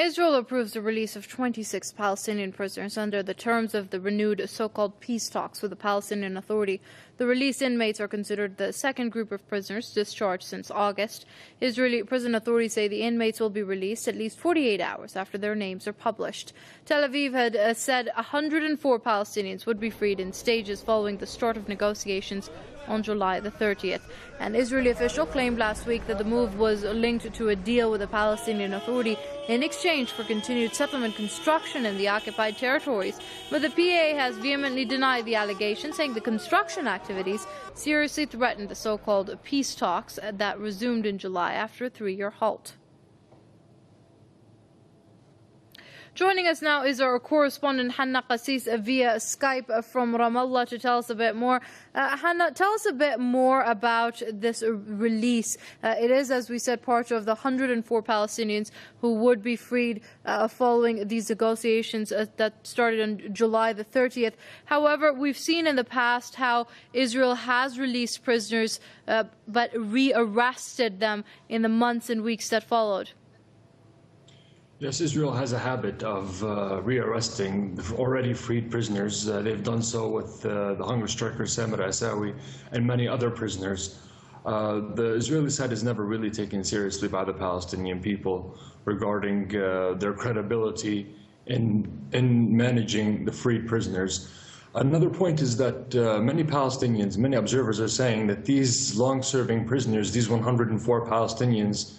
Israel approves the release of 26 Palestinian prisoners under the terms of the renewed so-called peace talks with the Palestinian Authority. The released inmates are considered the second group of prisoners discharged since August. Israeli prison authorities say the inmates will be released at least 48 hours after their names are published. Tel Aviv had said 104 Palestinians would be freed in stages following the start of negotiations on July the 30th. An Israeli official claimed last week that the move was linked to a deal with the Palestinian Authority in exchange for continued settlement construction in the occupied territories. But the PA has vehemently denied the allegation, saying the construction activities seriously threatened the so-called peace talks that resumed in July after a 3-year halt. Joining us now is our correspondent Hanna Qassis via Skype from Ramallah to tell us a bit more. Hanna, tell us a bit more about this release. It is, as we said, part of the 104 Palestinians who would be freed following these negotiations that started on July the 30th. However, we've seen in the past how Israel has released prisoners but rearrested them in the months and weeks that followed. Yes, Israel has a habit of rearresting already freed prisoners. They've done so with the hunger striker Samir Asawi and many other prisoners. The Israeli side is never really taken seriously by the Palestinian people regarding their credibility in managing the freed prisoners. Another point is that many Palestinians, many observers are saying that these long-serving prisoners, these 104 Palestinians,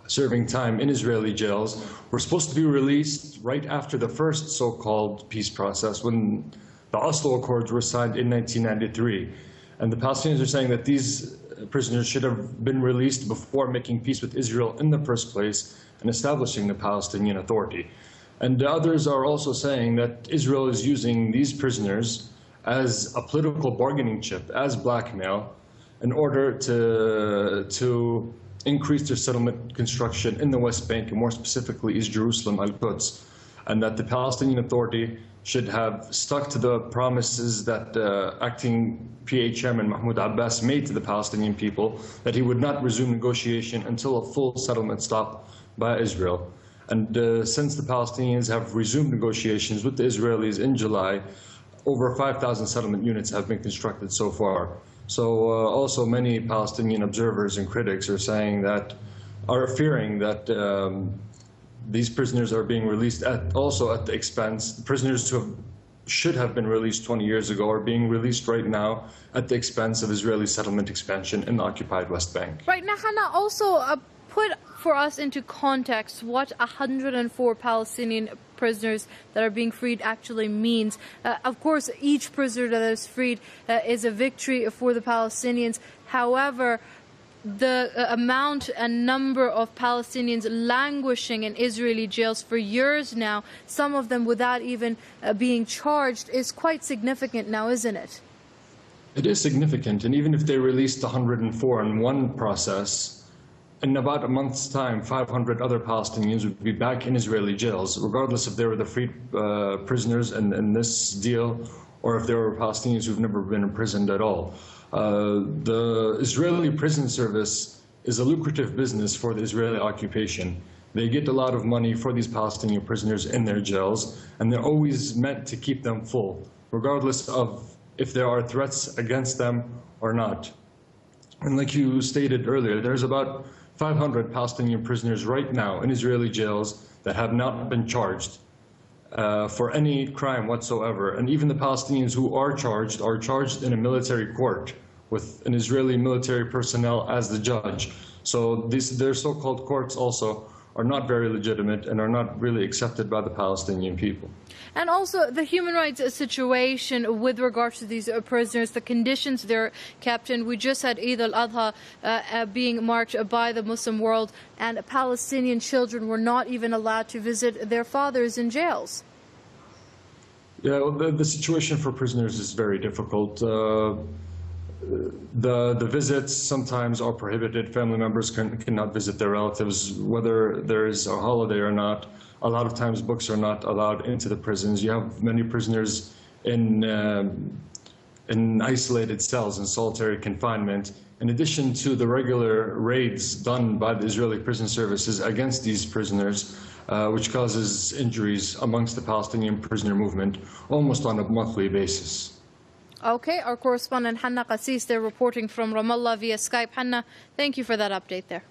serving time in Israeli jails, were supposed to be released right after the first so-called peace process when the Oslo Accords were signed in 1993. And the Palestinians are saying that these prisoners should have been released before making peace with Israel in the first place and establishing the Palestinian Authority. And others are also saying that Israel is using these prisoners as a political bargaining chip, as blackmail, in order to increase their settlement construction in the West Bank, and more specifically East Jerusalem, Al-Quds, and that the Palestinian Authority should have stuck to the promises that acting PA Chairman Mahmoud Abbas made to the Palestinian people, that he would not resume negotiation until a full settlement stop by Israel. And since the Palestinians have resumed negotiations with the Israelis in July, over 5,000 settlement units have been constructed so far. So also many Palestinian observers and critics are saying that, are fearing that these prisoners are being released also at the expense. Prisoners who should have been released 20 years ago are being released right now at the expense of Israeli settlement expansion in the occupied West Bank. Right now, Hannah, also put for us into context what 104 Palestinian prisoners that are being freed actually means. Of course, each prisoner that is freed is a victory for the Palestinians. However, the amount and number of Palestinians languishing in Israeli jails for years now, some of them without even being charged, is quite significant now, isn't it? It is significant, and even if they released 104 in one process, in about a month's time, 500 other Palestinians would be back in Israeli jails, regardless if they were the freed prisoners in this deal or if they were Palestinians who've never been imprisoned at all. The Israeli prison service is a lucrative business for the Israeli occupation. They get a lot of money for these Palestinian prisoners in their jails, and they're always meant to keep them full, regardless of if there are threats against them or not. And like you stated earlier, there's about 500 Palestinian prisoners right now in Israeli jails that have not been charged for any crime whatsoever. And even the Palestinians who are charged in a military court with an Israeli military personnel as the judge. So their so-called courts also are not very legitimate and are not really accepted by the Palestinian people. And also the human rights situation with regards to these prisoners, the conditions they're kept in. We just had Eid al-Adha being marked by the Muslim world, and Palestinian children were not even allowed to visit their fathers in jails. Yeah, well, the situation for prisoners is very difficult. The visits sometimes are prohibited. Family members cannot visit their relatives, whether there is a holiday or not. A lot of times books are not allowed into the prisons. You have many prisoners in isolated cells in solitary confinement. In addition to the regular raids done by the Israeli prison services against these prisoners, which causes injuries amongst the Palestinian prisoner movement almost on a monthly basis. Okay, our correspondent Hanna Qassis there reporting from Ramallah via Skype. Hanna, thank you for that update there.